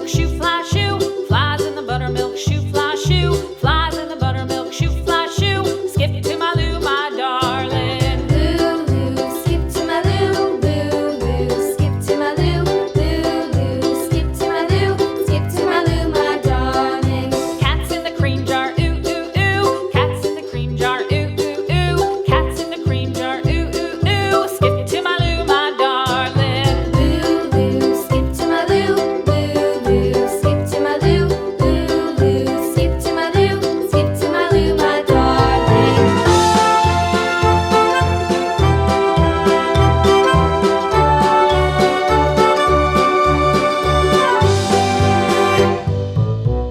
buttermilk shoe, fly shoe. Flies in the buttermilk shoe, fly shoe. Flies in the buttermilk shoe, fly shoe. Skip to my Lou, my darling. Lulu, skip to my Lou, Lulu, skip to my Lou, Lulu, skip to my Lou, skip to my Lou, my darling. Cats in the cream jar, ooh, ooh, ooh. Cats in the cream jar, ooh, ooh, ooh. Cats in the cream jar, ooh, ooh, ooh. Skip to my Lou, my darling. Lulu, skip to my Lou, Lulu, skip to my Lou, Lulu, skip to my Lou, skip to my Lou, my darling.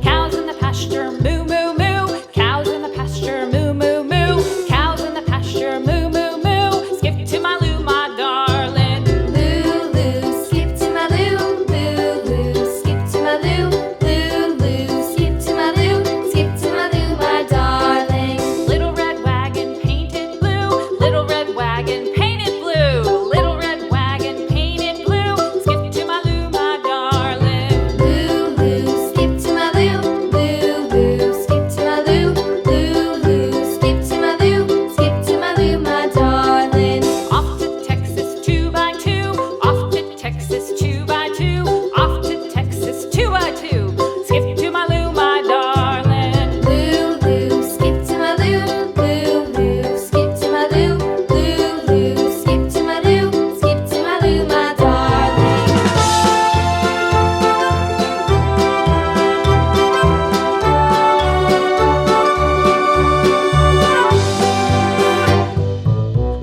Cows in the pasture, moo, moo, moo. Cows in the pasture, moo, moo, moo. Cows in the pasture, moo, moo, moo. Skip to my Lou, my darling. Lulu, skip to my Lou, Lulu, skip to my Lou, Lulu, skip to my Lou, skip to my Lou, my darling. Little red wagon painted blue. Little red wagon painted blue. Little red wagon painted blue. Skip to my Lou, my darling. Lulu, skip to my Lou, Lulu, skip to my Lou, Lulu, skip to my Lou, skip to my Lou, my darling. Off to Texas 2x2. Off to Texas 2x2. Off to Texas 2x2. Skip to my Lou, my darling. Lulu, skip to my Lou, Lulu, skip to my Lou, Lulu, skip to my Lou, skip to my Lou, my darling.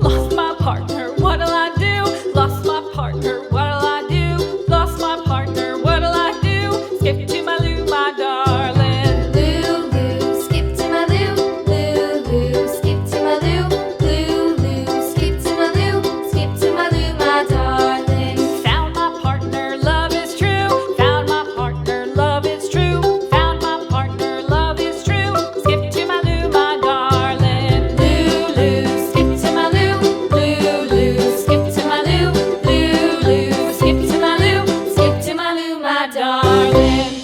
Lost my partner, what'll I do? Lost my partner, what'll I do? Lost my partner, what'll I do? Skip to my Lou, my darling. Lulu, skip to my Lou, Lulu, skip to my Lou, Lulu, skip to my Lou, skip to my Lou, my darling. Found my partner, love is true. Found my partner, love is true. Found my partner, love is true. Skip to my Lou, my darling. Lulu, skip to my Lou, Lulu, skip to my Lou, Lulu, skip to my Lou, skip to my Lou, my darling.